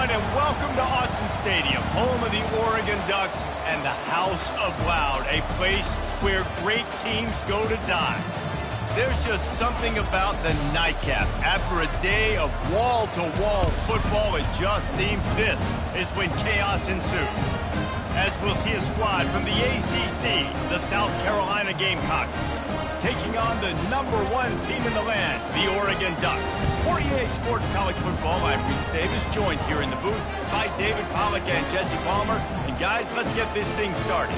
everyone, and welcome to Autzen Stadium, home of the Oregon Ducks and the House of Loud, a place where great teams go to die. There's just something about the nightcap. After a day of wall-to-wall football, it just seems this is when chaos ensues. As we'll see a squad from the ACC, the South Carolina Gamecocks, taking on the #1 team in the land, the Oregon Ducks. 48 Sports College Football, I'm Reese Davis, joined here in the booth by David Pollack and Jesse Palmer. And guys, let's get this thing started.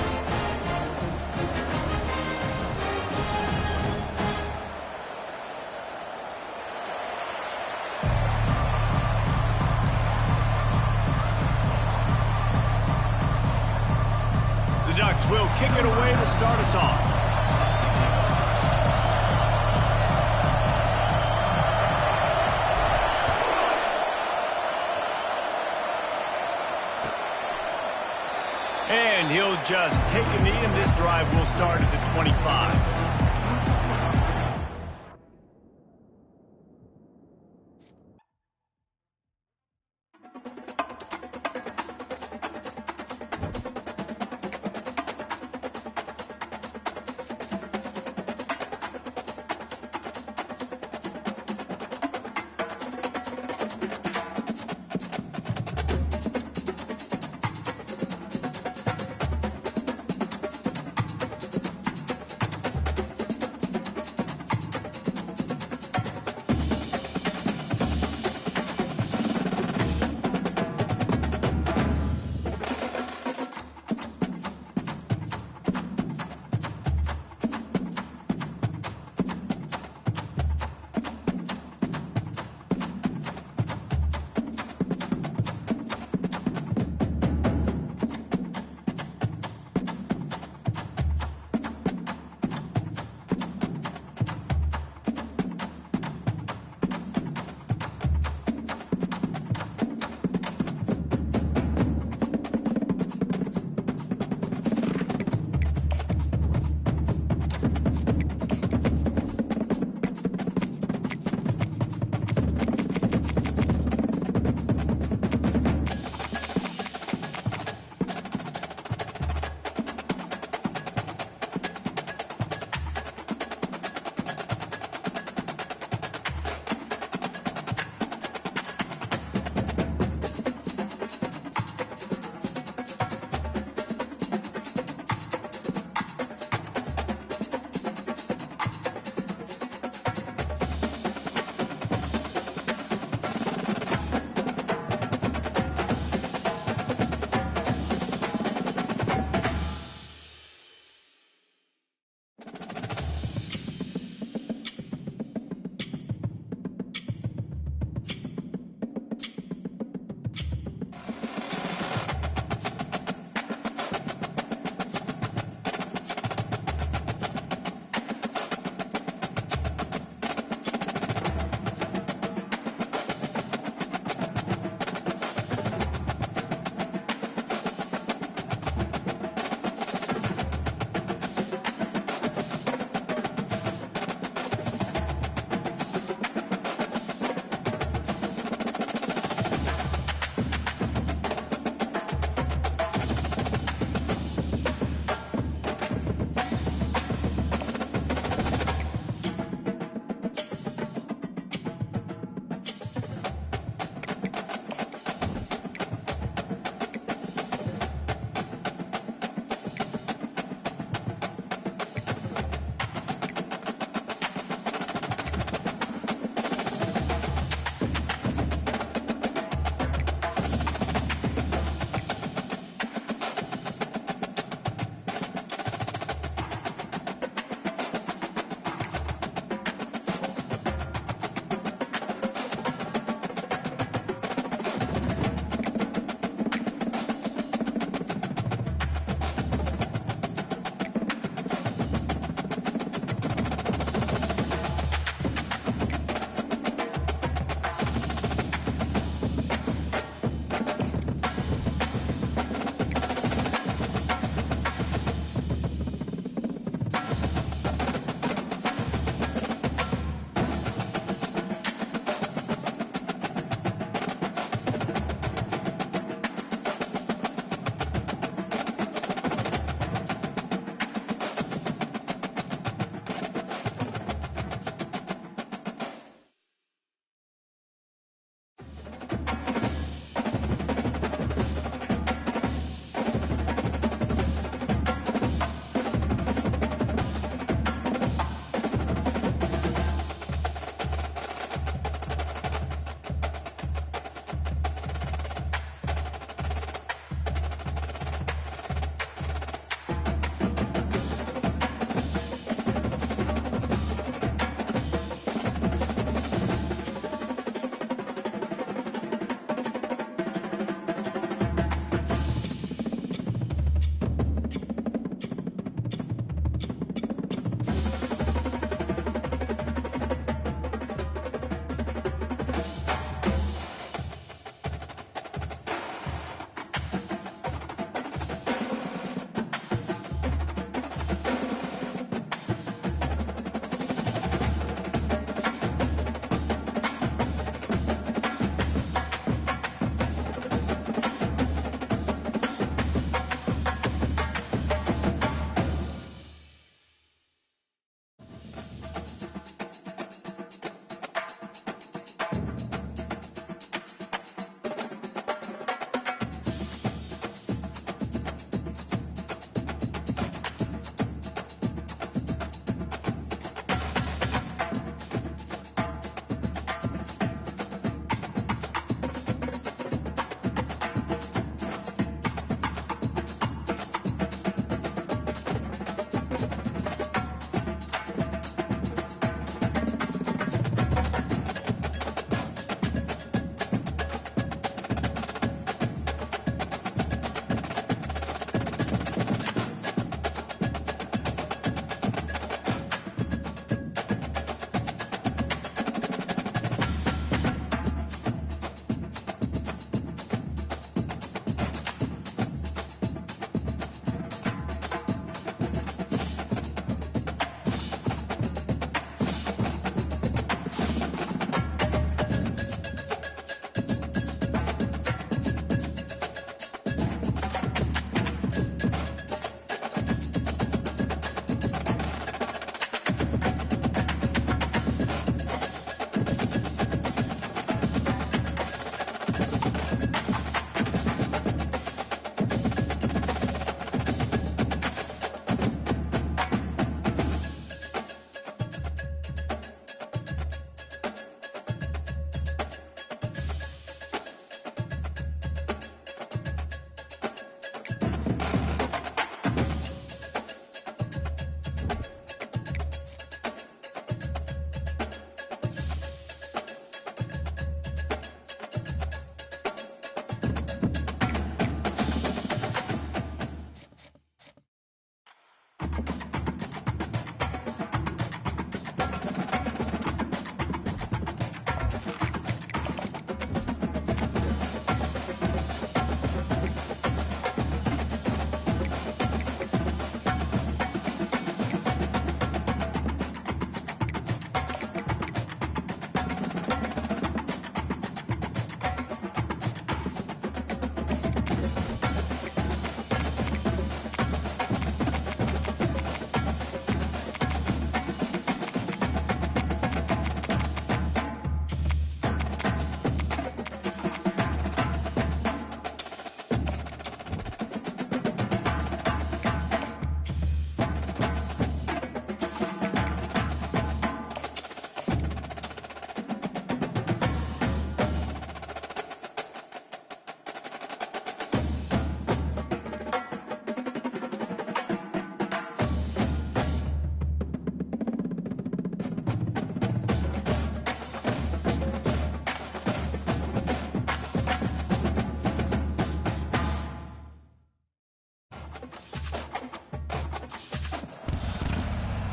The Ducks will kick it away to start us off. And he'll just take a knee, and this drive will start at the 25.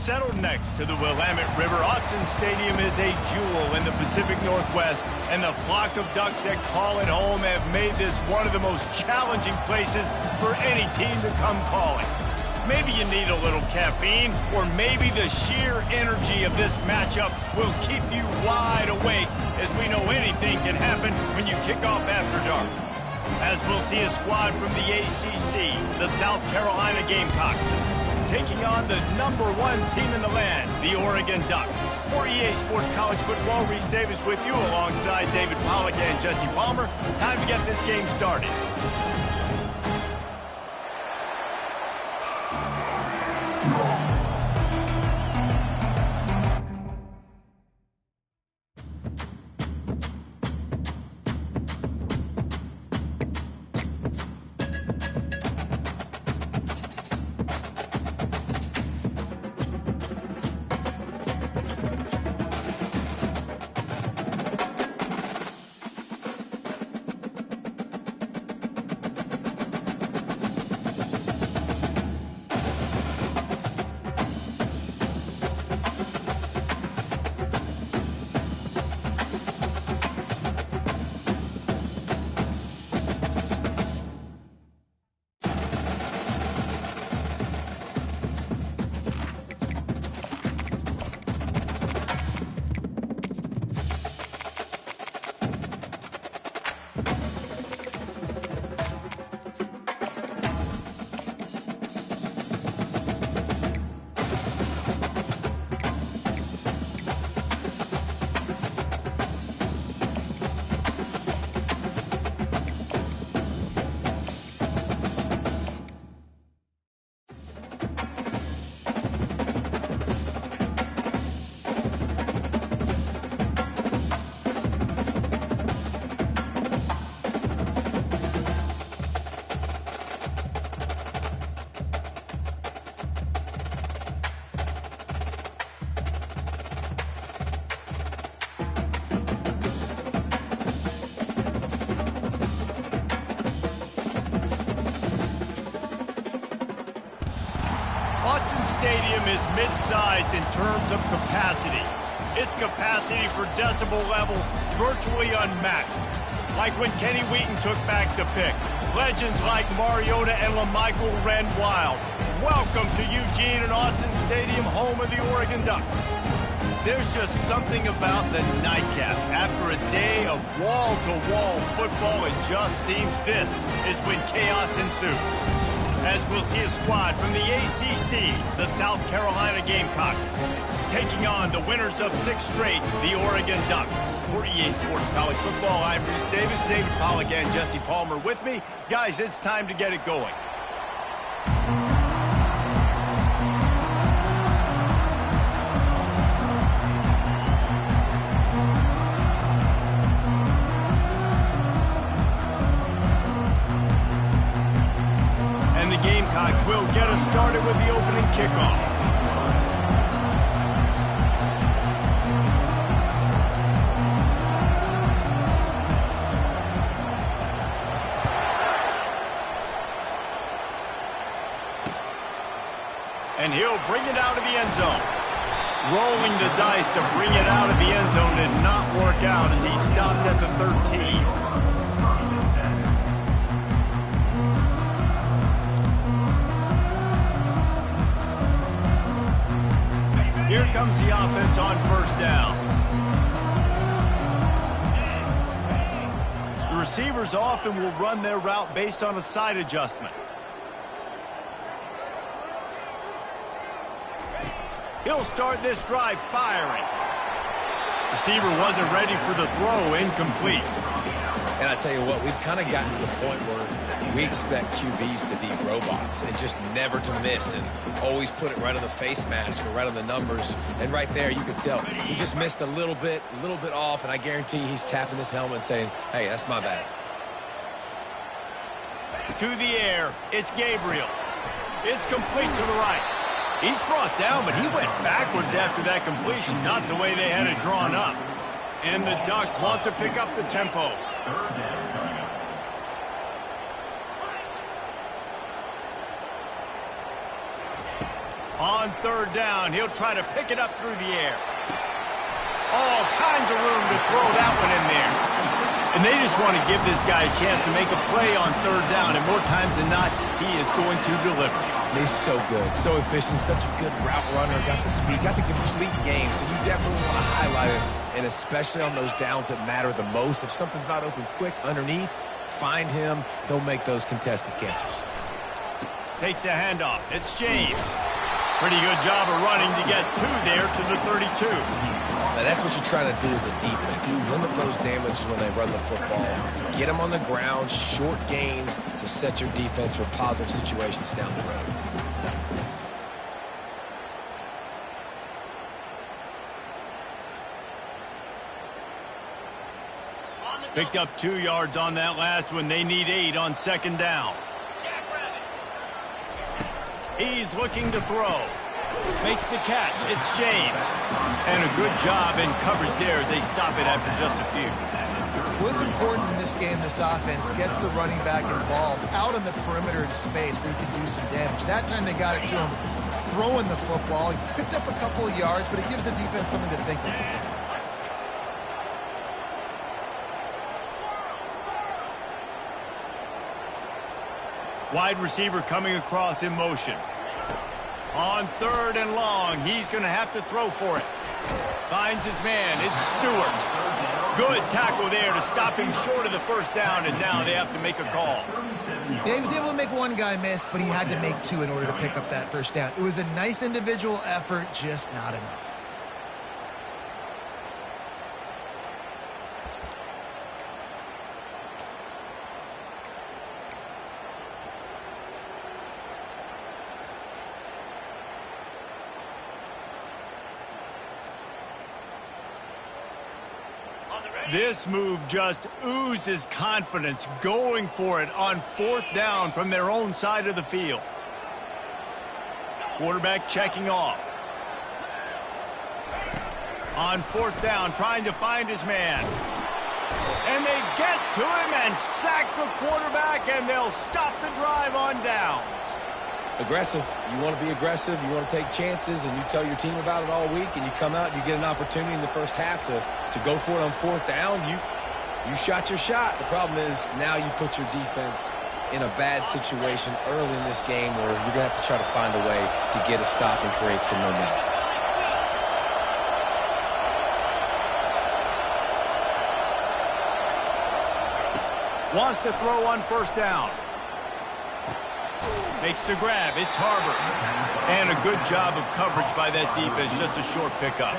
Settled next to the Willamette River, Autzen Stadium is a jewel in the Pacific Northwest, and the flock of Ducks that call it home have made this one of the most challenging places for any team to come calling. Maybe you need a little caffeine, or maybe the sheer energy of this matchup will keep you wide awake, as we know anything can happen when you kick off after dark. As we'll see a squad from the ACC, the South Carolina Gamecocks, taking on the #1 team in the land, the Oregon Ducks. For EA Sports College Football, Reese Davis with you alongside David Pollack and Jesse Palmer. Time to get this game started. Stadium is mid-sized in terms of capacity. Its capacity for decibel level virtually unmatched. Like when Kenny Wheaton took back the pick. Legends like Mariota and LaMichael ran wild. Welcome to Eugene and Autzen Stadium, home of the Oregon Ducks. There's just something about the nightcap. After a day of wall-to-wall football, it just seems this is when chaos ensues. As we'll see a squad from the ACC, the South Carolina Gamecocks, taking on the winners of 6 straight, the Oregon Ducks. For EA Sports College Football, I'm Reese Davis, David Pollack and Jesse Palmer with me. Guys, it's time to get it going. Gamecocks will get us started with the opening kickoff. And he'll bring it out of the end zone. Rolling the dice to bring it out of the end zone did not work out as he stopped at the 13. Here comes the offense on first down. The receivers often will run their route based on a side adjustment. He'll start this drive firing. Receiver wasn't ready for the throw, incomplete. And I tell you what, we've kind of gotten to the point where we expect QBs to be robots and just never to miss and always put it right on the face mask or right on the numbers. And right there, you can tell he just missed a little bit off, and I guarantee he's tapping his helmet and saying, hey, that's my bad. To the air, it's Gabriel. It's complete to the right. He's brought down, but he went backwards after that completion, not the way they had it drawn up. And the Ducks want to pick up the tempo. On third down, he'll try to pick it up through the air. All kinds of room to throw that one in there. And they just want to give this guy a chance to make a play on third down, and more times than not, he is going to deliver. He's so good, so efficient, such a good route runner, got the speed, got the complete game, so you definitely want to highlight him, and especially on those downs that matter the most. If something's not open quick underneath, find him, he'll make those contested catches. Takes the handoff. It's James. Pretty good job of running to get there to the 32. Now that's what you're trying to do as a defense. Limit those damages when they run the football. Get them on the ground, short gains to set your defense for positive situations down the road. Picked up 2 yards on that last one. They need 8 on second down. He's looking to throw. Makes the catch. It's James. And a good job in coverage there as they stop it after just a few. What's important in this game, this offense, gets the running back involved out on the perimeter in space where he can do some damage. That time they got it to him throwing the football. He picked up a couple of yards, but it gives the defense something to think about. Wide receiver coming across in motion. On third and long, he's going to have to throw for it. Finds his man. It's Stewart. Good tackle there to stop him short of the first down, and now they have to make a call. Yeah, he was able to make one guy miss, but he had to make 2 in order to pick up that first down. It was a nice individual effort, just not enough. This move just oozes confidence, going for it on fourth down from their own side of the field. Quarterback checking off. On fourth down, trying to find his man. And they get to him and sack the quarterback, and they'll stop the drive on downs. Aggressive. You want to be aggressive. You want to take chances, and you tell your team about it all week, and you come out and you get an opportunity in the first half to go for it on fourth down. You shot your shot. The problem is now you put your defense in a bad situation early in this game where you're going to have to try to find a way to get a stop and create some momentum. Wants to throw on first down. Makes the grab. It's Harbor. And a good job of coverage by that defense. Just a short pickup.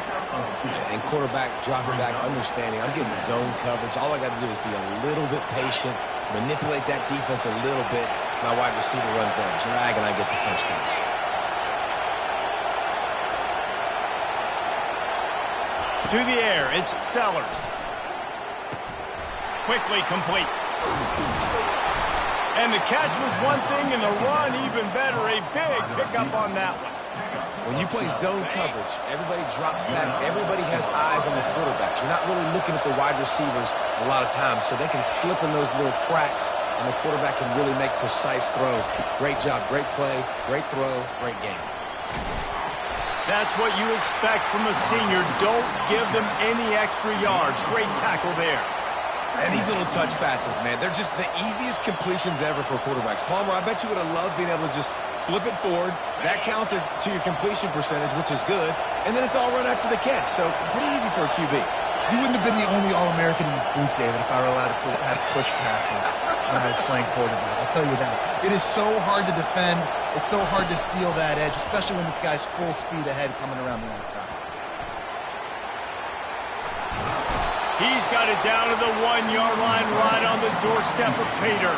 And quarterback dropping back, understanding I'm getting zone coverage. All I got to do is be a little bit patient, manipulate that defense a little bit. My wide receiver runs that drag, and I get the first down. To the air, it's Sellers. Quickly complete. And the catch was one thing, and the run even better. A big pickup on that one. When you play zone coverage, everybody drops back. Everybody has eyes on the quarterback. You're not really looking at the wide receivers a lot of times, so they can slip in those little cracks, and the quarterback can really make precise throws. Great job, great play, great throw, great game. That's what you expect from a senior. Don't give them any extra yards. Great tackle there. And these little touch passes, man, they're just the easiest completions ever for quarterbacks. Palmer, I bet you would have loved being able to just flip it forward. That counts as to your completion percentage, which is good. And then it's all run after the catch, so pretty easy for a QB. You wouldn't have been the only All-American in this booth, David, if I were allowed to have push passes when I was playing quarterback. I'll tell you that. It is so hard to defend. It's so hard to seal that edge, especially when this guy's full speed ahead coming around the outside. He's got it down to the 1-yard line right on the doorstep of Pater.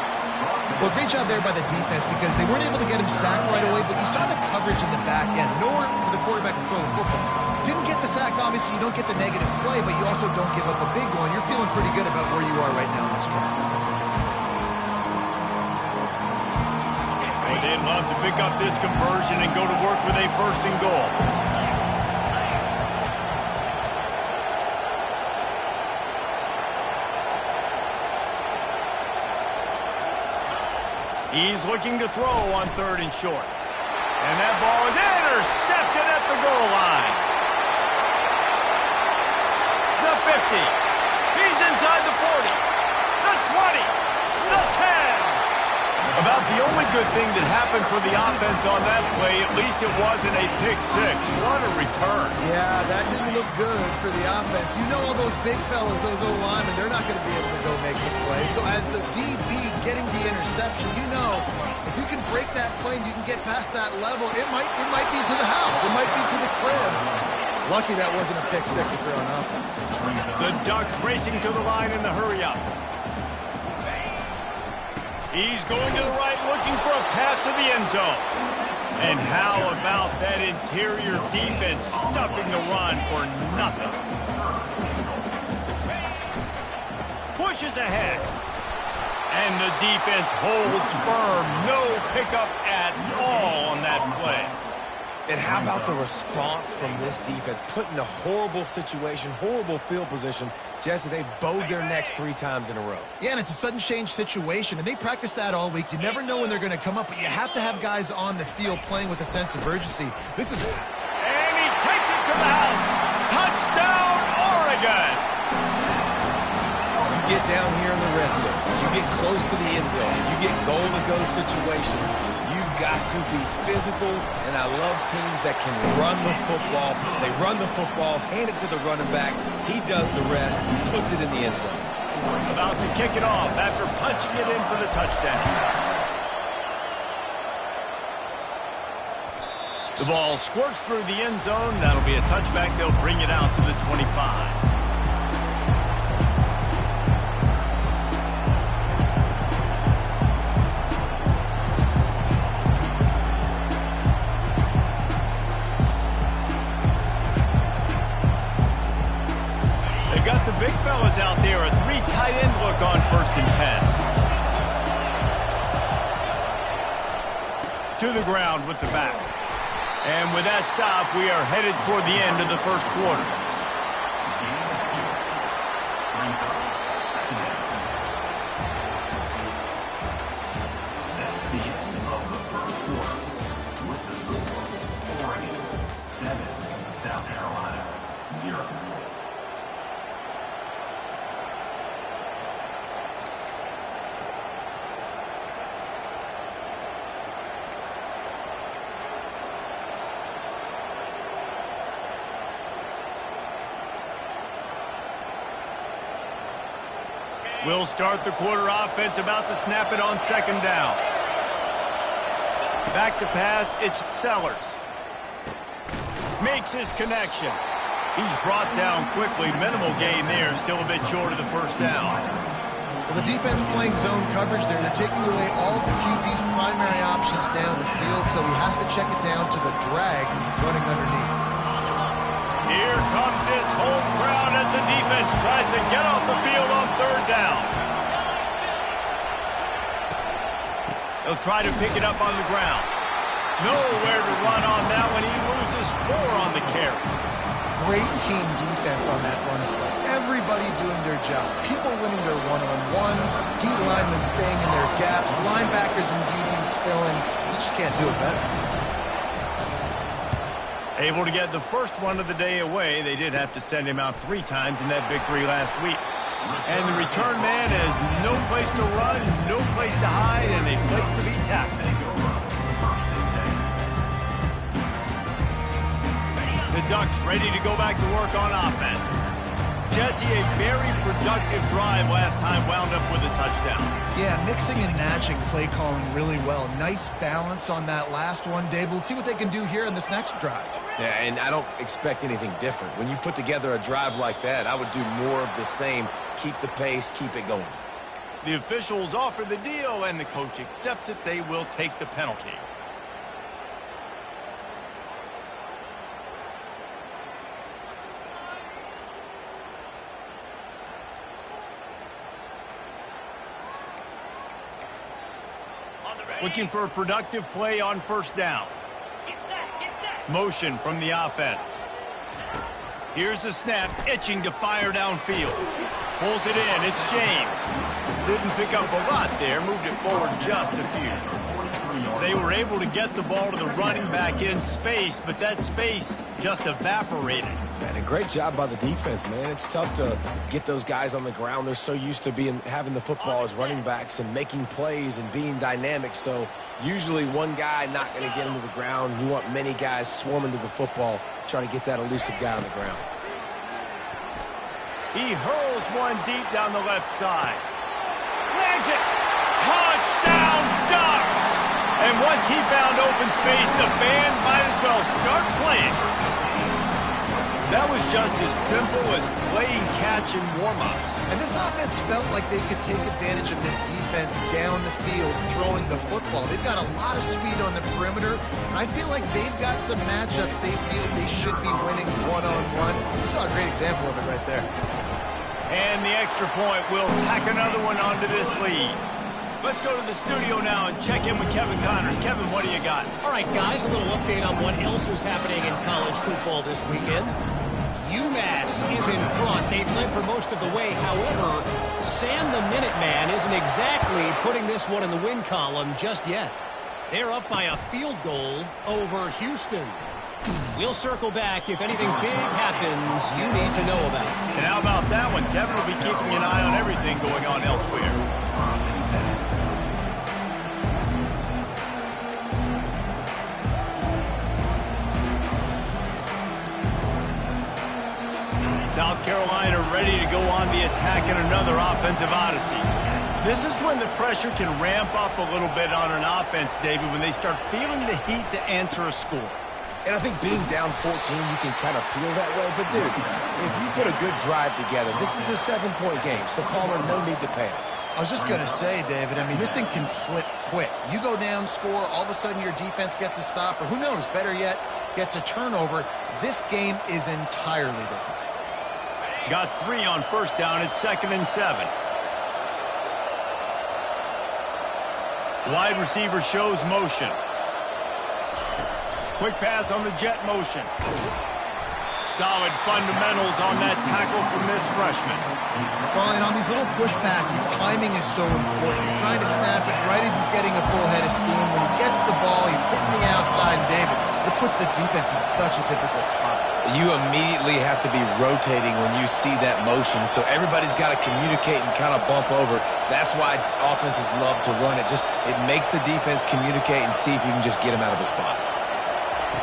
Well, great job there by the defense because they weren't able to get him sacked right away, but you saw the coverage in the back end. Nowhere for the quarterback to throw the football. Didn't get the sack, obviously. You don't get the negative play, but you also don't give up a big one. You're feeling pretty good about where you are right now in this game. Well, they'd love to pick up this conversion and go to work with a first and goal. He's looking to throw on third and short. And that ball is intercepted at the goal line. The 50. He's inside the 40. The 20. The 10. About the only good thing that happened for the offense on that play, at least it wasn't a pick six. What a return. Yeah, that didn't look good for the offense. You know all those big fellas, those O-linemen, they're not going to be able to go make the play. So as the DB getting the interception, you know, if you can break that play and you can get past that level, it might be to the house. It might be to the crib. Lucky that wasn't a pick six if you're on offense. The Ducks racing to the line in the hurry-up. He's going to the right, looking for a path to the end zone. And how about that interior defense stuffing the run for nothing? Pushes ahead. And the defense holds firm. No pickup at all on that play. And how about the response from this defense? Put in a horrible situation, horrible field position. Jesse, they bowed their necks 3 times in a row. Yeah, and it's a sudden change situation, and they practice that all week. You never know when they're going to come up, but you have to have guys on the field playing with a sense of urgency. This is... And he takes it to the house. Touchdown, Oregon! You get down here in the red zone. You get close to the end zone. You get goal-to-go situations. You've got to be physical, and I love teams that can run the football. They run the football, hand it to the running back. He does the rest, puts it in the end zone. About to kick it off after punching it in for the touchdown. The ball squirts through the end zone. That'll be a touchback. They'll bring it out to the 25. Got the big fellas out there, a 3 tight end look on 1st and 10. To the ground with the back. And with that stop, we are headed toward the end of the first quarter. That's the end of the first quarter with the score Oregon 7, South Carolina 0. We'll start the quarter offense, about to snap it on 2nd down. Back to pass, it's Sellers. Makes his connection. He's brought down quickly. Minimal gain there, still a bit short of the 1st down. Well, the defense playing zone coverage there. They're taking away all of the QB's primary options down the field, so he has to check it down to the drag running underneath. Here comes this home crowd as the defense tries to get off the field on 3rd down. They'll try to pick it up on the ground. Nowhere to run on that one. He loses 4 on the carry. Great team defense on that run play. Everybody doing their job. People winning their one-on-ones, D linemen staying in their gaps, linebackers and DBs filling. You just can't do it better. Able to get the first one of the day away. They did have to send him out 3 times in that victory last week. And the return man has no place to run, no place to hide, and a place to be tackled. The Ducks ready to go back to work on offense. Jesse, a very productive drive last time, wound up with a touchdown. Yeah, mixing and matching play calling really well. Nice balance on that last one, Dave. Let's see what they can do here in this next drive. Yeah, and I don't expect anything different. When you put together a drive like that, I would do more of the same. Keep the pace, keep it going. The officials offer the deal, and the coach accepts it. They will take the penalty. Looking for a productive play on 1st down. Motion from the offense. Here's the snap, itching to fire downfield. Pulls it in, it's James. didn't pick up a lot there, moved it forward just a few. They were able to get the ball to the running back in space, but that space just evaporated. And a great job by the defense, man. It's tough to get those guys on the ground. They're so used to having the football as running backs and making plays and being dynamic. So usually one guy not going to get into the ground. You want many guys swarming to the football, trying to get that elusive guy on the ground. He hurls one deep down the left side. Snags it. Touchdown, Ducks! And once he found open space, the band might as well start playing. That was just as simple as playing catch in warm-ups. And this offense felt like they could take advantage of this defense down the field throwing the football. They've got a lot of speed on the perimeter, and I feel like they've got some matchups they feel they should be winning one-on-one. You saw a great example of it right there. And the extra point will tack another one onto this lead. Let's go to the studio now and check in with Kevin Connors. Kevin, what do you got? All right, guys, a little update on what else is happening in college football this weekend. UMass is in front. They've led for most of the way. However, Sam the Minuteman isn't exactly putting this one in the win column just yet. They're up by a field goal over Houston. We'll circle back if anything big happens you need to know about. And how about that one? Kevin will be keeping an eye on everything going on elsewhere. South Carolina ready to go on the attack in another offensive odyssey. This is when the pressure can ramp up a little bit on an offense, David, when they start feeling the heat to answer a score. And I think being down 14, you can kind of feel that way. But, dude, if you put a good drive together, this is a 7-point game. So, Palmer, no need to panic. I was just going to say, David, I mean, this thing can flip quick. You go down, score, all of a sudden your defense gets a stop, or who knows, better yet, gets a turnover. This game is entirely different. Got 3 on first down. It's 2nd and 7. Wide receiver shows motion. Quick pass on the jet motion. Solid fundamentals on that tackle from this freshman. Well, and on these little push passes, timing is so important. You're trying to snap it right as he's getting a full head of steam. When he gets the ball, he's hitting the outside, and David, it puts the defense in such a difficult spot. You immediately have to be rotating when you see that motion, so everybody's got to communicate and kind of bump over. That's why offenses love to run it. It makes the defense communicate and see if you can just get them out of a spot.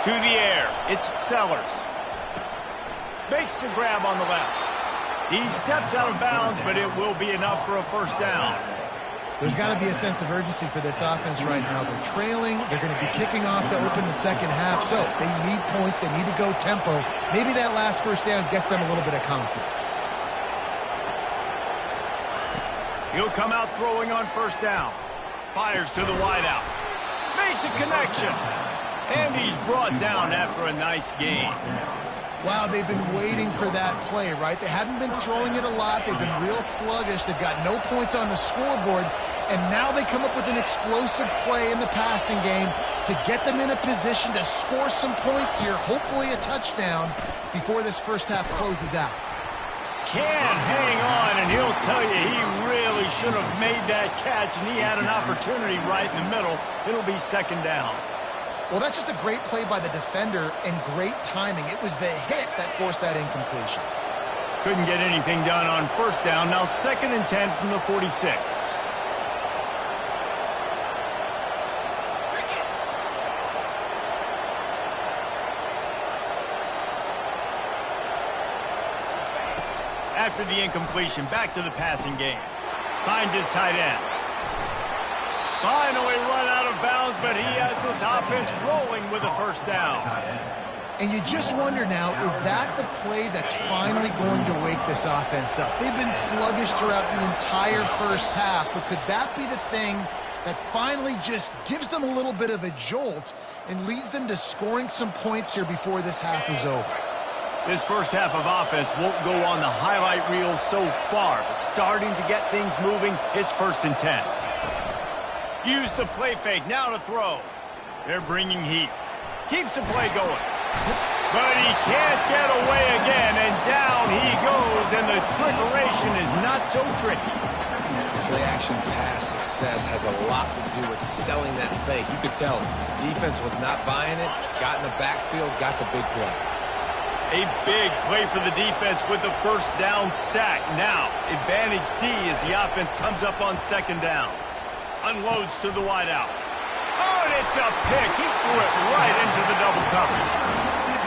To the air, it's Sellers. Makes the grab on the left. He steps out of bounds, but it will be enough for a first down. There's got to be a sense of urgency for this offense right now. They're trailing. They're going to be kicking off to open the second half. So they need points. They need to go tempo. Maybe that last first down gets them a little bit of confidence. He'll come out throwing on first down. Fires to the wideout. Makes a connection. And he's brought down after a nice gain. Wow, they've been waiting for that play, right? They haven't been throwing it a lot. They've been real sluggish. They've got no points on the scoreboard. And now they come up with an explosive play in the passing game to get them in a position to score some points here, hopefully a touchdown, before this first half closes out. Can't hang on, and he'll tell you he really should have made that catch, and he had an opportunity right in the middle. It'll be second downs. Well, that's just a great play by the defender and great timing. It was the hit that forced that incompletion. Couldn't get anything done on first down. Now 2nd and 10 from the 46. After the incompletion, back to the passing game. Finds his tight end. Finally run out of bounds, but he has this offense rolling with a first down. And you just wonder now, is that the play that's finally going to wake this offense up? They've been sluggish throughout the entire first half, but could that be the thing that finally just gives them a little bit of a jolt and leads them to scoring some points here before this half is over? This first half of offense won't go on the highlight reel so far, but starting to get things moving, it's 1st and 10. Use the play fake, now to throw. They're bringing heat. Keeps the play going. But he can't get away again, and down he goes, and the trickeration is not so tricky. play-action pass success has a lot to do with selling that fake. You could tell defense was not buying it, got in the backfield, got the big play. A big play for the defense with the first down sack. Now, advantage D as the offense comes up on second down. Unloads to the wideout. Oh, and it's a pick. He threw it right into the double coverage.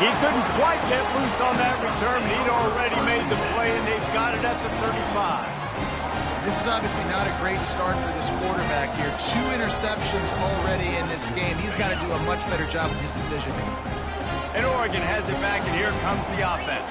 He couldn't quite get loose on that return. He'd already made the play, and they've got it at the 35. This is obviously not a great start for this quarterback here. 2 interceptions already in this game. He's got to do a much better job with his decision-making. And Oregon has it back, and here comes the offense.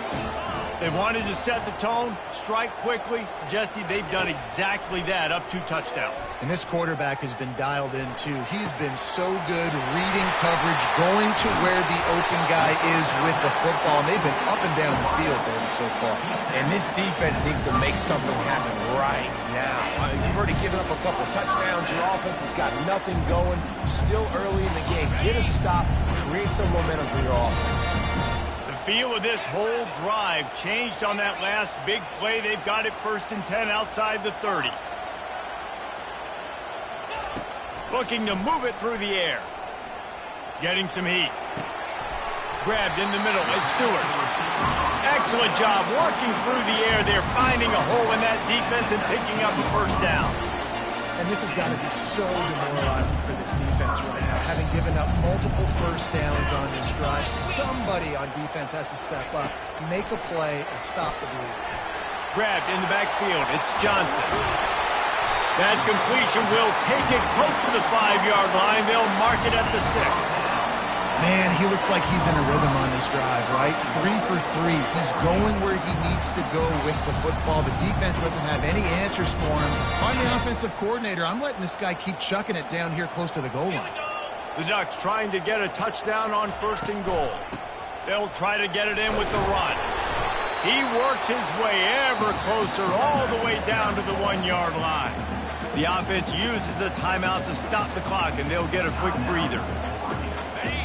They wanted to set the tone, strike quickly. Jesse, they've done exactly that, up 2 touchdowns. And this quarterback has been dialed in, too. He's been so good reading coverage, going to where the open guy is with the football. And they've been up and down the field, David, so far. And this defense needs to make something happen right now. You've already given up a couple touchdowns. Your offense has got nothing going. Still early in the game. Get a stop. Create some momentum for your offense. The feel of this whole drive changed on that last big play. They've got it 1st and 10 outside the 30. Looking to move it through the air. Getting some heat. Grabbed in the middle. It's Stewart. Excellent job working through the air. They're finding a hole in that defense and picking up a first down. And this has got to be so demoralizing for this defense right now. Having given up multiple first downs on this drive, somebody on defense has to step up, make a play, and stop the bleeding. Grabbed in the backfield. It's Johnson. That completion will take it close to the 5-yard line. They'll mark it at the 6. Man, he looks like he's in a rhythm on this drive, right? 3 for 3. He's going where he needs to go with the football. The defense doesn't have any answers for him. I'm the offensive coordinator. I'm letting this guy keep chucking it down here close to the goal line. The Ducks trying to get a touchdown on 1st and goal. They'll try to get it in with the run. He works his way ever closer all the way down to the 1-yard line. The offense uses a timeout to stop the clock, and they'll get a quick breather.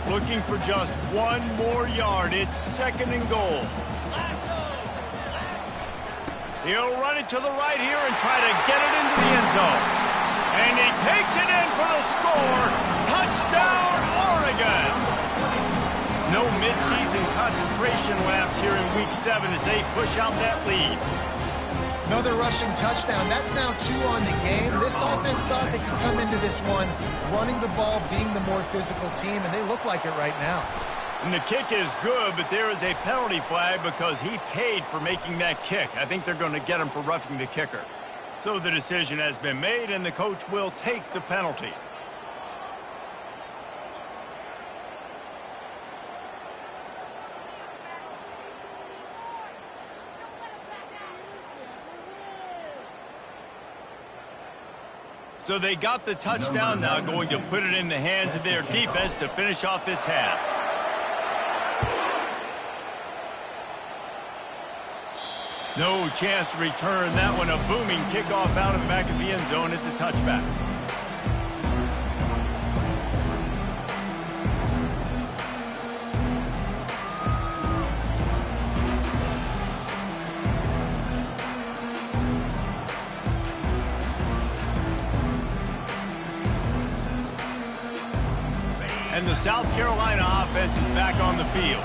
Looking for just 1 more yard. It's 2nd and goal. He'll run it to the right here and try to get it into the end zone. And he takes it in for the score. Touchdown, Oregon! No midseason concentration laps here in Week 7 as they push out that lead. Another rushing touchdown. That's now 2 on the game. This offense thought they could come into this one running the ball, being the more physical team, and they look like it right now. And the kick is good, but there is a penalty flag because he paid for making that kick. I think they're going to get him for roughing the kicker. So the decision has been made, and the coach will take the penalty. So they got the touchdown, now going to put it in the hands of their defense to finish off this half. No chance to return that one. A booming kickoff out of the back of the end zone. It's a touchback. And the South Carolina offense is back on the field.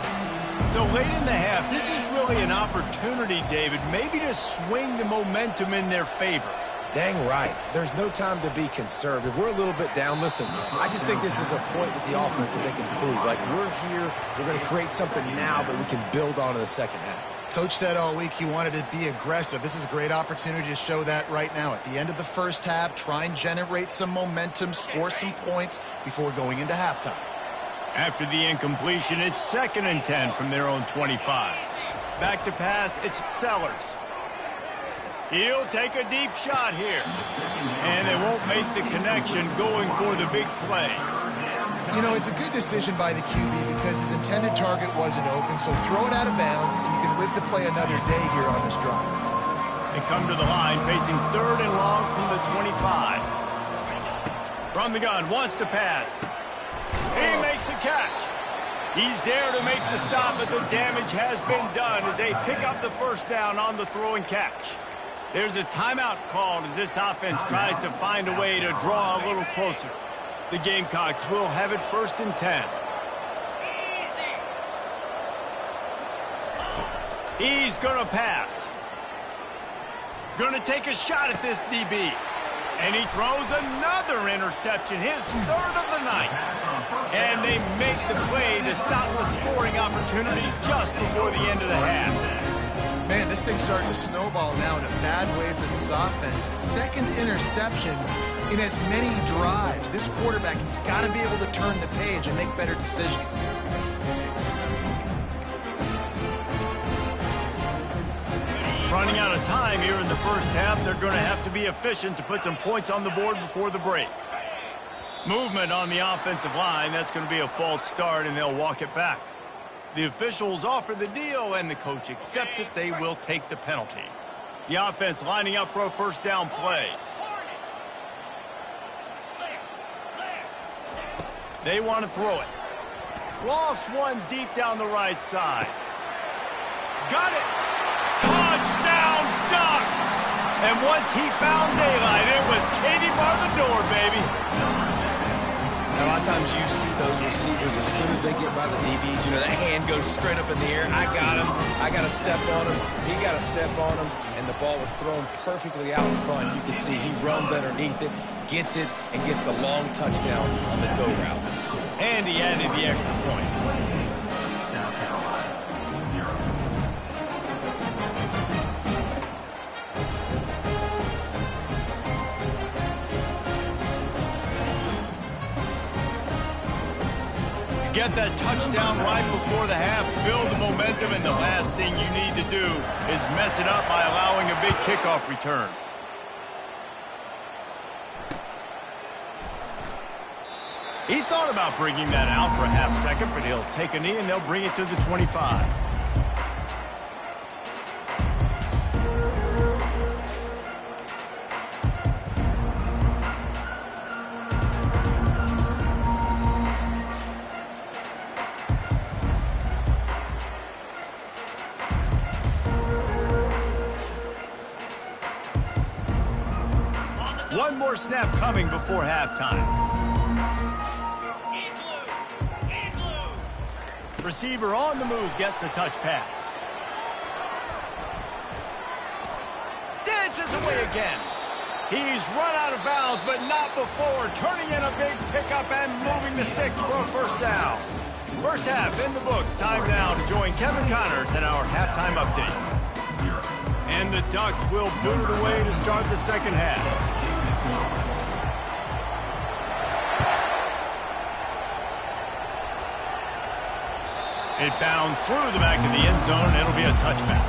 So late in the half, this is really an opportunity, David, maybe to swing the momentum in their favor. Dang right. There's no time to be conservative. We're a little bit down. Listen, I just think this is a point with the offense that they can prove. Like, we're here, we're going to create something now that we can build on in the second half. Coach said all week he wanted to be aggressive. This is a great opportunity to show that right now. At the end of the first half, try and generate some momentum, score some points before going into halftime. After the incompletion, it's 2nd and 10 from their own 25. Back to pass, it's Sellers. He'll take a deep shot here. And they won't make the connection going for the big play. You know, it's a good decision by the QB because his intended target wasn't open, so throw it out of bounds, and you can live to play another day here on this drive. They come to the line facing 3rd and long from the 25. From the gun, wants to pass. He makes a catch. He's there to make the stop, but the damage has been done as they pick up the first down on the throw and catch. There's a timeout called as this offense tries to find a way to draw a little closer. The Gamecocks will have it 1st and 10. He's going to pass. Going to take a shot at this DB. And he throws another interception, his 3rd of the night. And they make the play to stop the scoring opportunity just before the end of the half. Man, this thing's starting to snowball now in a bad way for this offense. 2nd interception in as many drives. This quarterback has got to be able to turn the page and make better decisions. Running out of time here in the first half. They're going to have to be efficient to put some points on the board before the break. Movement on the offensive line. That's going to be a false start, and they'll walk it back. The officials offer the deal, and the coach accepts it. They will take the penalty. The offense lining up for a 1st down play. They want to throw it. Lost one deep down the right side. Got it. Touchdown, Ducks! And once he found daylight, it was Katie bar the door, baby. Now, a lot of times you see those receivers, as soon as they get by the DBs, you know, that hand goes straight up in the air. I got him. I got to step on him. He got to step on him. And the ball was thrown perfectly out in front. You can see he runs underneath it, gets it, and gets the long touchdown on the go route. And he added the extra point. South Carolina, 0. Get that touchdown right before the half, build the momentum, and the last thing you need to do is mess it up by allowing a big kickoff return. He thought about bringing that out for a half second, but he'll take a knee and they'll bring it to the 25. One more snap coming before halftime. Receiver on the move gets the touch pass. Dances away again. He's run out of bounds, but not before turning in a big pickup and moving the sticks for a 1st down. First half in the books. Time now to join Kevin Connors in our halftime update. And the Ducks will boot it away to start the 2nd half. It bounds through the back of the end zone, and it'll be a touchback.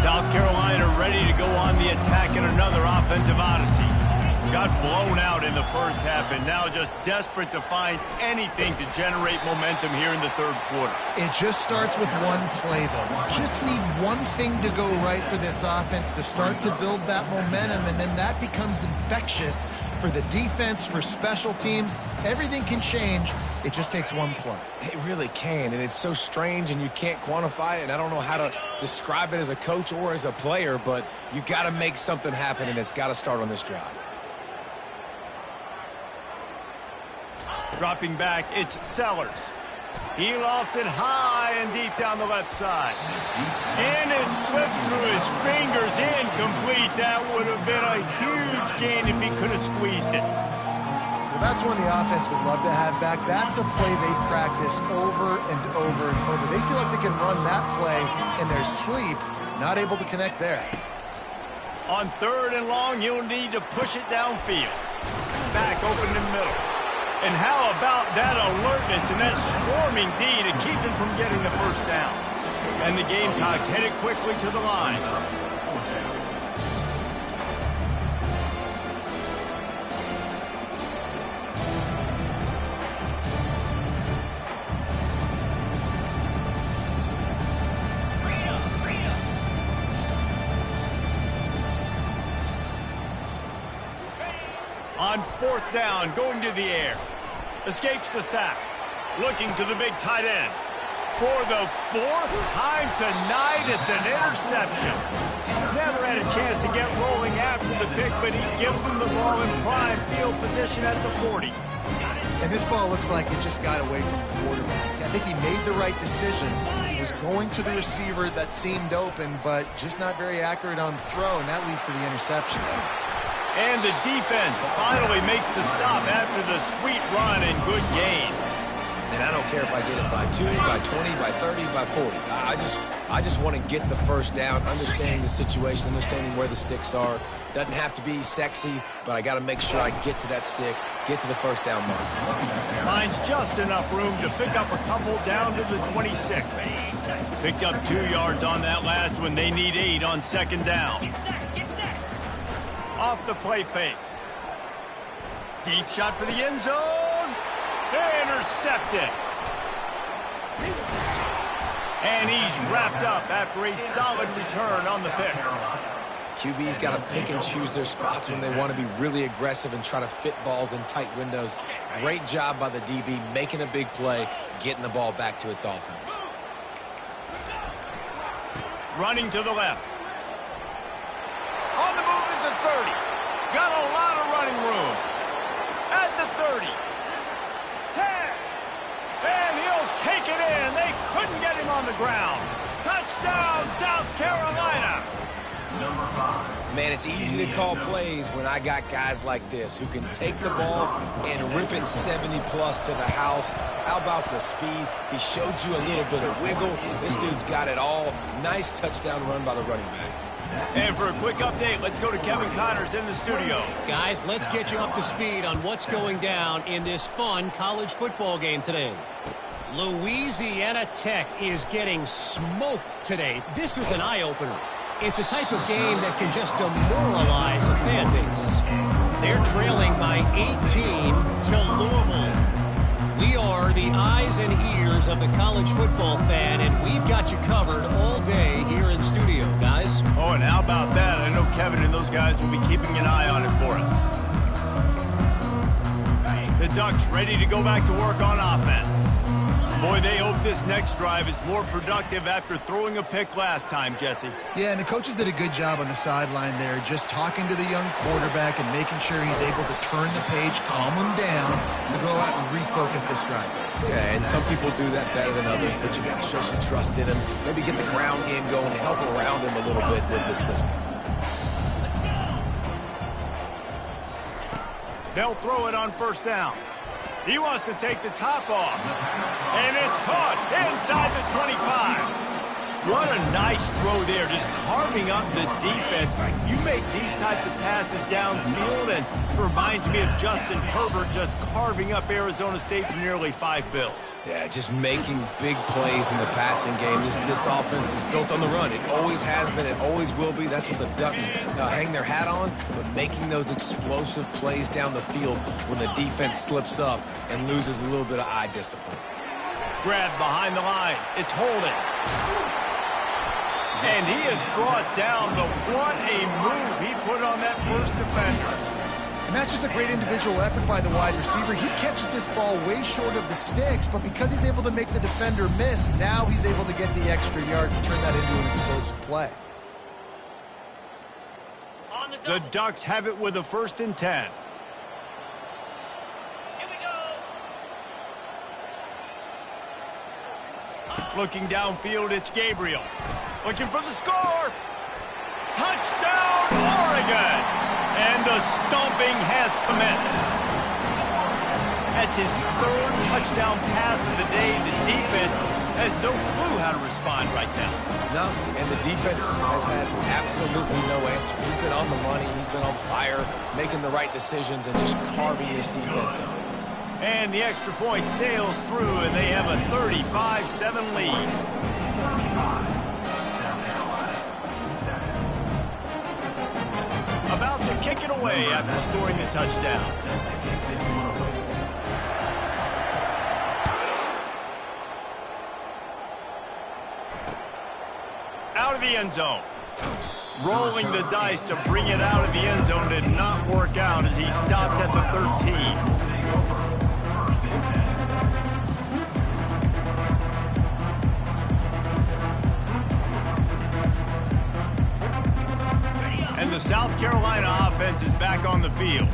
South Carolina ready to go on the attack in another offensive odyssey. Got blown out in the first half and now just desperate to find anything to generate momentum here in the 3rd quarter. It just starts with one play, though. You just need one thing to go right for this offense to start to build that momentum, and then that becomes infectious for the defense, for special teams. Everything can change. It just takes one play. It really can, and it's so strange, and you can't quantify it, and I don't know how to describe it as a coach or as a player, but you got to make something happen, and it's got to start on this drive. Dropping back, it's Sellers. He lofts it high and deep down the left side. And it slips through his fingers, incomplete. That would have been a huge gain if he could have squeezed it. Well, that's one the offense would love to have back. That's a play they practice over and over and over. They feel like they can run that play in their sleep, not able to connect there. On 3rd and long, you'll need to push it downfield. Back open in the middle. And how about that alertness and that swarming D to keep him from getting the 1st down? And the Gamecocks headed quickly to the line. On 4th down, going to the air. Escapes the sack. Looking to the big tight end. For the 4th time tonight, it's an interception. Never had a chance to get rolling after the pick, but he gives him the ball in prime field position at the 40. And this ball looks like it just got away from the quarterback. I think he made the right decision. He was going to the receiver that seemed open, but just not very accurate on the throw, and that leads to the interception. And the defense finally makes the stop after the sweet run and good gain. And I don't care if I get it by 2, by 20, by 30, by 40. I just want to get the first down, understanding the situation, understanding where the sticks are. Doesn't have to be sexy, but I got to make sure I get to that stick, get to the first down mark. Finds just enough room to pick up a couple down to the 26. Picked up 2 yards on that last one. They need 8 on 2nd down. Off the play fake. Deep shot for the end zone. Intercepted. And he's wrapped up after a solid return on the pick. QB's got to pick and choose their spots when they want to be really aggressive and try to fit balls in tight windows. Great job by the DB making a big play, getting the ball back to its offense. Running to the left. On the move at the 30. Got a lot of running room. At the 30. 10. And he'll take it in. They couldn't get him on the ground. Touchdown, South Carolina. Number 5. Man, it's easy to call plays when I got guys like this who can take the ball and rip it 70-plus to the house. How about the speed? He showed you a little bit of wiggle. This dude's got it all. Nice touchdown run by the running back. And for a quick update, let's go to Kevin Connors in the studio. Guys, let's get you up to speed on what's going down in this fun college football game today. Louisiana Tech is getting smoked today. This is an eye-opener. It's a type of game that can just demoralize a fan base. They're trailing by 18 to Louisville. We are the eyes and ears of the college football fan, and we've got you covered all day here in studio, guys. Oh, and how about that? I know Kevin and those guys will be keeping an eye on it for us. The Ducks ready to go back to work on offense. Boy, they hope this next drive is more productive after throwing a pick last time, Jesse. Yeah, and the coaches did a good job on the sideline there, just talking to the young quarterback and making sure he's able to turn the page, calm him down, to go out and refocus this drive. Yeah, and some people do that better than others, but you got to show some trust in him. Maybe get the ground game going, help around him a little bit with this system. They'll throw it on 1st down. He wants to take the top off. And it's caught inside the 25. What a nice throw there, just carving up the defense. You make these types of passes downfield, and it reminds me of Justin Herbert just carving up Arizona State for nearly 5 bills. Yeah, just making big plays in the passing game. This offense is built on the run. It always has been. It always will be. That's what the Ducks hang their hat on, but making those explosive plays down the field when the defense slips up and loses a little bit of eye discipline. Grab behind the line. It's holding. And he is brought down, but what a move he put on that first defender. And that's just a great individual effort by the wide receiver. He catches this ball way short of the sticks, but because he's able to make the defender miss, now he's able to get the extra yards and turn that into an explosive play. The Ducks have it with a 1st and 10. Looking downfield, it's Gabriel. Looking for the score. Touchdown, Oregon! And the stomping has commenced. That's his 3rd touchdown pass of the day. The defense has no clue how to respond right now. No, and the defense has had absolutely no answer. He's been on the money. He's been on fire, making the right decisions and just carving this defense up. And the extra point sails through, and they have a 35-7 lead. About to kick it away after scoring the touchdown. Out of the end zone. Rolling the dice to bring it out of the end zone did not work out as he stopped at the 13. And the South Carolina offense is back on the field.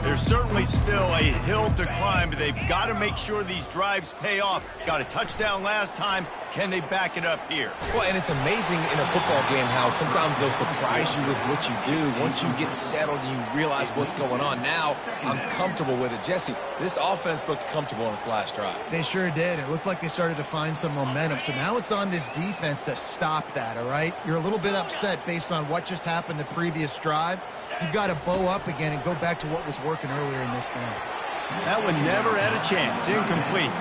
There's certainly still a hill to climb, but they've got to make sure these drives pay off. Got a touchdown last time. Can they back it up here? Well, and it's amazing in a football game how sometimes they'll surprise you with what you do. Once you get settled and you realize what's going on, now I'm comfortable with it. Jesse, this offense looked comfortable in its last drive. They sure did. It looked like they started to find some momentum. So now it's on this defense to stop that, all right? You're a little bit upset based on what just happened the previous drive. You've got to bow up again and go back to what was working earlier in this game. That one never had a chance. Incomplete.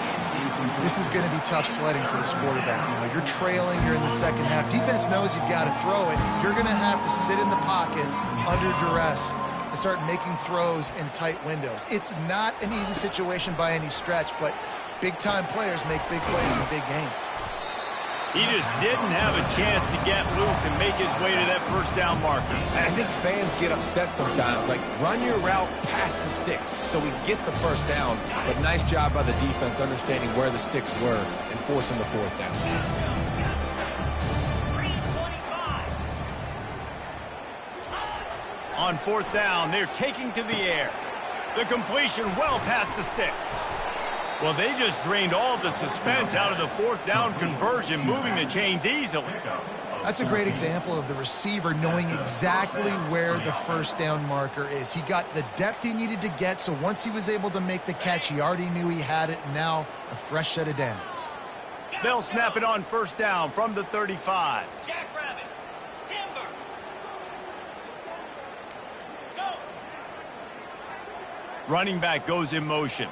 This is going to be tough sledding for this quarterback now. You're trailing, you're in the second half. Defense knows you've got to throw it. You're going to have to sit in the pocket under duress and start making throws in tight windows. It's not an easy situation by any stretch, but big-time players make big plays in big games. He just didn't have a chance to get loose and make his way to that first down marker. And I think fans get upset sometimes, like run your route past the sticks so we get the first down. But nice job by the defense understanding where the sticks were and forcing the fourth down. On fourth down, they're taking to the air. The completion well past the sticks. Well, they just drained all the suspense out of the fourth down conversion, moving the chains easily. That's a great example of the receiver knowing exactly where the first down marker is. He got the depth he needed to get, so once he was able to make the catch, he already knew he had it, and now a fresh set of downs. They'll snap it on first down from the 35. Jackrabbit, timber. Go. Running back goes in motion.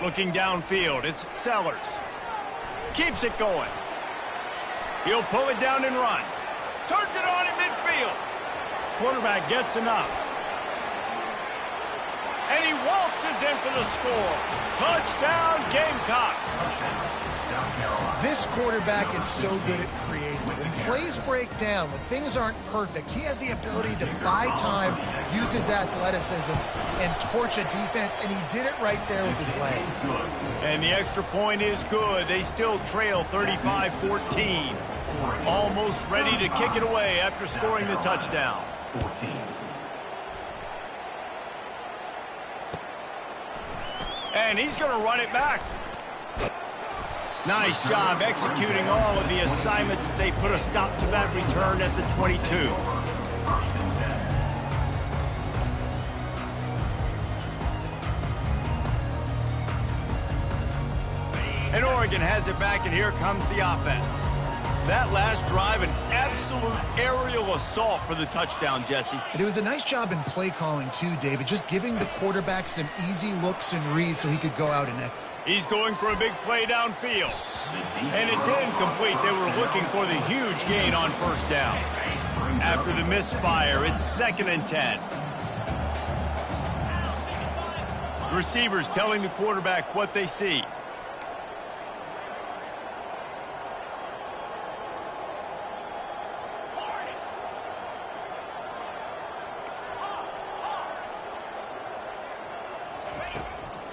Looking downfield, it's Sellers. Keeps it going. He'll pull it down and run. Turns it on in midfield. Quarterback gets enough. And he waltzes in for the score. Touchdown, Gamecocks. This quarterback is so good at creating. When plays break down, when things aren't perfect, he has the ability to buy time, use his athleticism, and torch a defense, and he did it right there with his legs. And the extra point is good. They still trail 35-14. Almost ready to kick it away after scoring the touchdown. 14. And he's going to run it back. Nice job executing all of the assignments as they put a stop to that return at the 22. And Oregon has it back, and here comes the offense. That last drive, an absolute aerial assault for the touchdown, Jesse. And it was a nice job in play calling, too, David, just giving the quarterback some easy looks and reads so he could go out and He's going for a big play downfield. And it's incomplete. They were looking for the huge gain on first down. After the misfire, it's 2nd and 10. Receivers telling the quarterback what they see.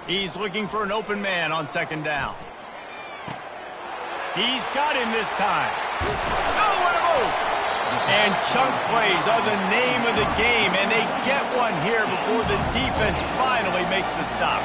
He's looking for an open man on 2nd down. He's got him this time. Nowhere to move. And chunk plays are the name of the game, and they get one here before the defense finally makes the stop.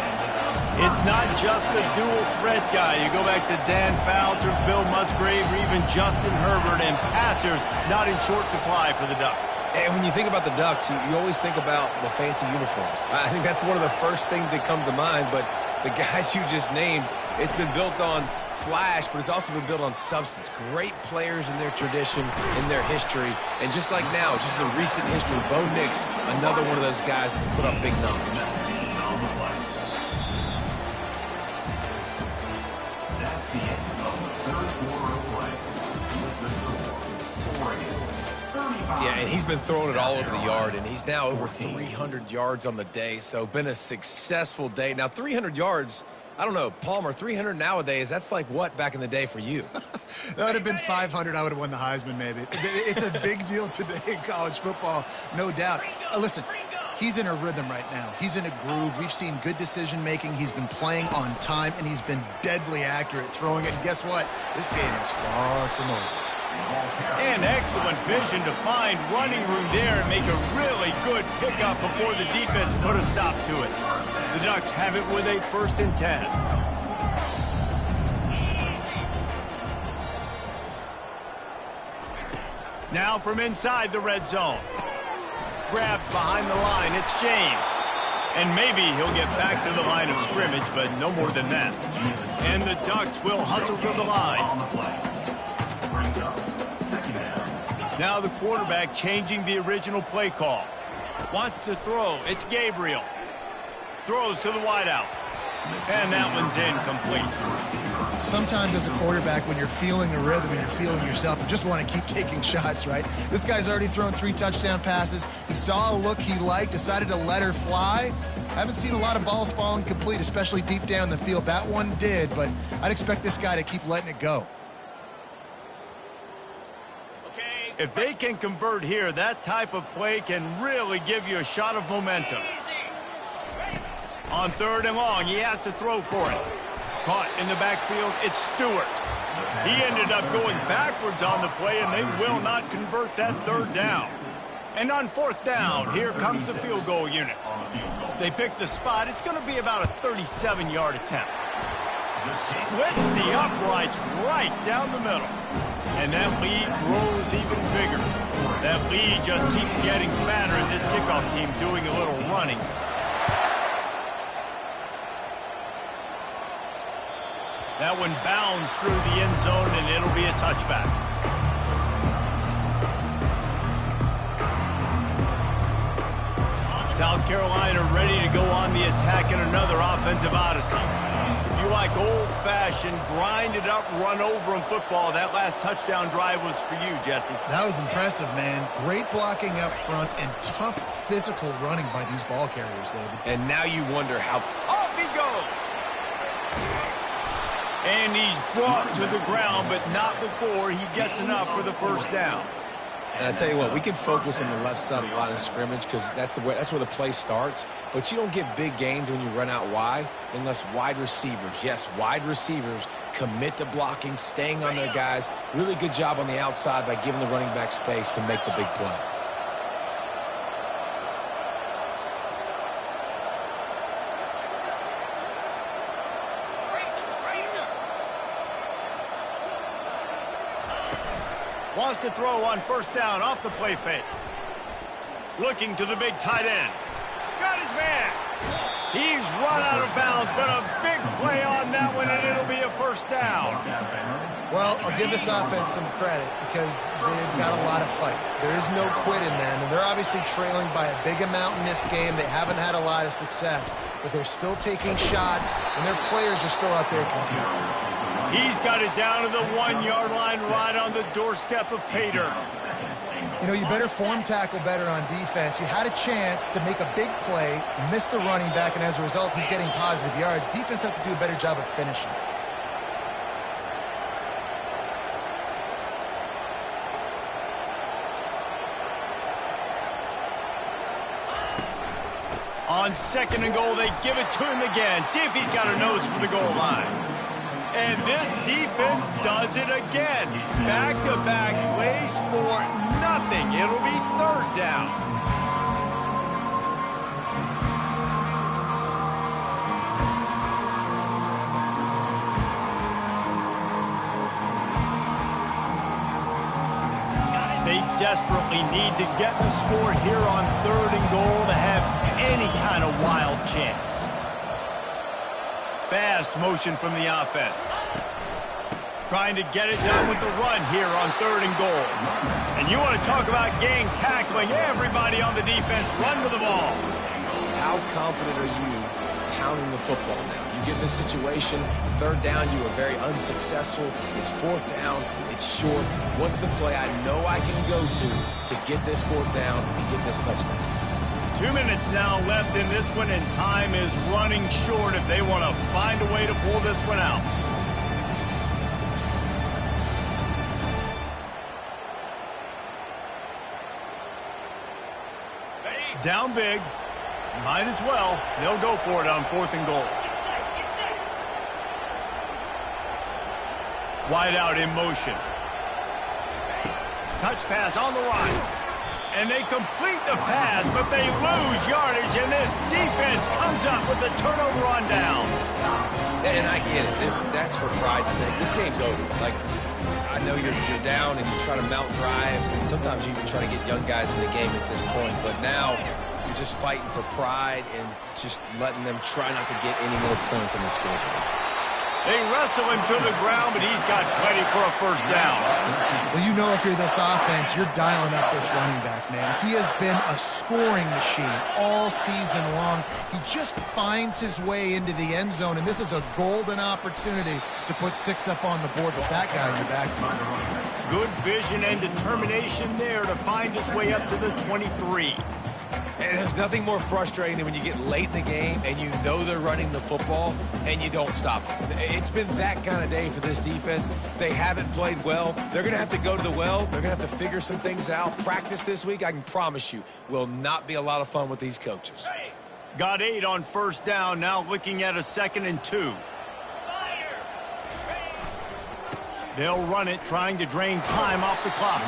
It's not just the dual threat guy. You go back to Dan Fouts or Bill Musgrave or even Justin Herbert, and passers not in short supply for the Ducks. And when you think about the Ducks, you always think about the fancy uniforms. I think that's one of the first things that come to mind, but the guys you just named, it's been built on flash, but it's also been built on substance. Great players in their tradition, in their history, and just like now, just in the recent history, Bo Nix, another one of those guys that's put up big numbers. That's the end of the third quarter of play. With the score, Oregon 35. Yeah, and he's been throwing it all over the yard, and he's now over 300 yards on the day, so been a successful day. Now, 300 yards I don't know, Palmer, 300 nowadays, that's like what back in the day for you? That would have been 500. I would have won the Heisman, maybe. It's a big deal today in college football, no doubt. Listen, he's in a rhythm right now. He's in a groove. We've seen good decision-making. He's been playing on time, and he's been deadly accurate throwing it. And guess what? This game is far from over. And excellent vision to find running room there and make a really good pickup before the defense put a stop to it. The Ducks have it with a 1st and 10. Now from inside the red zone. Grabbed behind the line, it's James. And maybe he'll get back to the line of scrimmage, but no more than that. And the Ducks will hustle to the line. Now the quarterback changing the original play call. Wants to throw. It's Gabriel. Throws to the wideout. And that one's incomplete. Sometimes as a quarterback, when you're feeling the rhythm and you're feeling yourself, you just want to keep taking shots, right? This guy's already thrown 3 touchdown passes. He saw a look he liked, decided to let her fly. Haven't seen a lot of balls falling complete, especially deep down the field. That one did, but I'd expect this guy to keep letting it go. If they can convert here, that type of play can really give you a shot of momentum. On 3rd and long, he has to throw for it. Caught in the backfield, it's Stewart. He ended up going backwards on the play, and they will not convert that 3rd down. And on 4th down, here comes the field goal unit. They pick the spot. It's going to be about a 37-yard attempt. Splits the uprights right down the middle. And that lead grows even bigger. That lead just keeps getting fatter, and this kickoff team doing a little running. That one bounds through the end zone, and it'll be a touchback. South Carolina ready to go on the attack in another offensive odyssey. If you like old-fashioned, grind-it-up, run-over-'em football, that last touchdown drive was for you, Jesse. That was impressive, man. Great blocking up front and tough physical running by these ball carriers, David. And now you wonder how... Off he goes! And he's brought to the ground, but not before he gets enough for the 1st down. And I tell you what, we can focus on the left side of the line of scrimmage because that's where the play starts. But you don't get big gains when you run out wide unless wide receivers, yes, wide receivers commit to blocking, staying on their guys. Really good job on the outside by giving the running back space to make the big play. Wants to throw on 1st down off the play fake. Looking to the big tight end. Got his man. He's run out of bounds, but a big play on that one, and it'll be a 1st down. Well, I'll give this offense some credit because they've got a lot of fight. There is no quit in them, and they're obviously trailing by a big amount in this game. They haven't had a lot of success, but they're still taking shots, and their players are still out there competing. He's got it down to the 1-yard line right on the doorstep of Pater. You know, you better form tackle better on defense. You had a chance to make a big play, miss the running back, and as a result, he's getting positive yards. Defense has to do a better job of finishing. On 2nd and goal, they give it to him again. See if he's got a nose for the goal line. And this defense does it again. Back-to-back plays for nothing. It'll be 3rd down. They desperately need to get the score here on 3rd and goal to have any kind of wild chance. Fast motion from the offense. Trying to get it done with the run here on 3rd and goal. And you want to talk about gang tackling. Everybody on the defense run with the ball. How confident are you pounding the football now? You get this situation, 3rd down, you are very unsuccessful. It's 4th down, it's short. What's the play I know I can go to get this 4th down and get this touchdown? 2 minutes now left in this one, and time is running short if they want to find a way to pull this one out. Down big. Might as well. They'll go for it on 4th and goal. Wide out in motion. Touch pass on the line. And they complete the pass, but they lose yardage, and this defense comes up with a turnover on downs. And I get it. That's for pride's sake. This game's over. Like, I know you're down and you try to mount drives, and sometimes you even try to get young guys in the game at this point. But now you're just fighting for pride and just letting them try not to get any more points in the scoreboard. They wrestle him to the ground, but he's got plenty for a first down. Well, you know if you're this offense, you're dialing up this running back, man. He has been a scoring machine all season long. He just finds his way into the end zone, and this is a golden opportunity to put 6 up on the board with that guy in your backfield. Good vision and determination there to find his way up to the 23. And there's nothing more frustrating than when you get late in the game and you know they're running the football and you don't stop it. It's been that kind of day for this defense. They haven't played well. They're going to have to go to the well. They're going to have to figure some things out. Practice this week, I can promise you, will not be a lot of fun with these coaches. Got 8 on first down, now looking at a 2nd and 2. They'll run it, trying to drain time off the clock.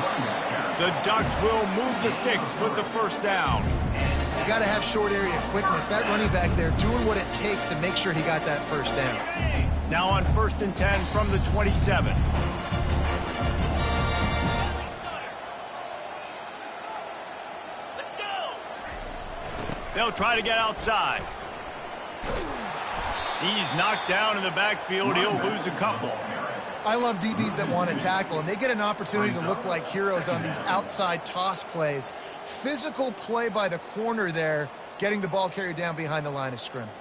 The Ducks will move the sticks with the first down. You got to have short area quickness. That running back there doing what it takes to make sure he got that first down. Now on 1st and 10 from the 27. They'll try to get outside. He's knocked down in the backfield. He'll lose a couple. I love DBs that want to tackle, and they get an opportunity to look like heroes on these outside toss plays. Physical play by the corner there, getting the ball carried down behind the line of scrimmage.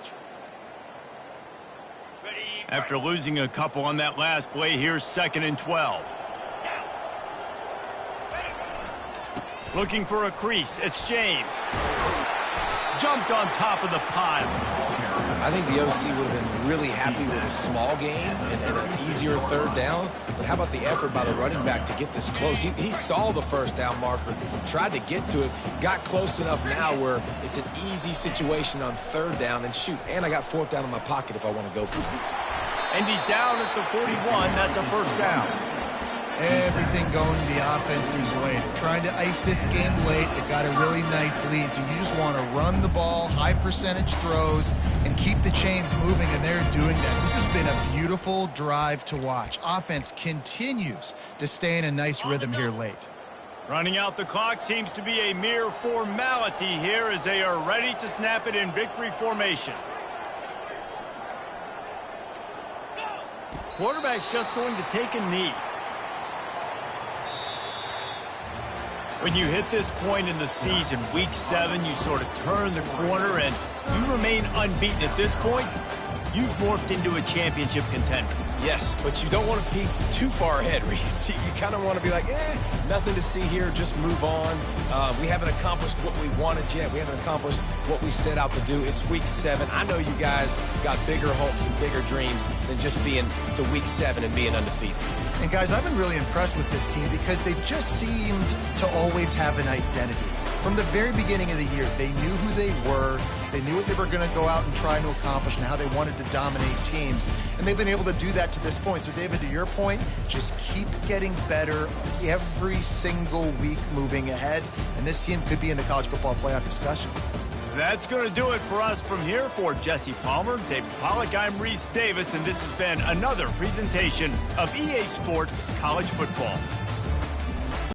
After losing a couple on that last play, here's 2nd and 12. Looking for a crease. It's James. Jumped on top of the pile. I think the OC would have been really happy with a small game and an easier 3rd down. But how about the effort by the running back to get this close? He saw the first down marker, tried to get to it, got close enough now where it's an easy situation on 3rd down. And shoot, and I got 4th down in my pocket if I want to go for it. And he's down at the 41. That's a first down. Everything going the offense's way. They're trying to ice this game late. They've got a really nice lead, so you just want to run the ball, high percentage throws, and keep the chains moving, and they're doing that. This has been a beautiful drive to watch. Offense continues to stay in a nice rhythm here late. Running out the clock seems to be a mere formality here as they are ready to snap it in victory formation. Quarterback's just going to take a knee. When you hit this point in the season, week 7, you sort of turn the corner and you remain unbeaten at this point. You've morphed into a championship contender. Yes, but you don't want to peek too far ahead, Reese. You kind of want to be like, nothing to see here, just move on. We haven't accomplished what we wanted yet. We haven't accomplished what we set out to do. It's week 7. I know you guys got bigger hopes and bigger dreams than just being to week 7 and being undefeated. And guys, I've been really impressed with this team because they've just seemed to always have an identity. From the very beginning of the year, they knew who they were. They knew what they were going to go out and try to accomplish and how they wanted to dominate teams. And they've been able to do that to this point. So, David, to your point, just keep getting better every single week moving ahead. And this team could be in the college football playoff discussion. That's going to do it for us from here. For Jesse Palmer, David Pollack, I'm Reese Davis, and this has been another presentation of EA Sports College Football.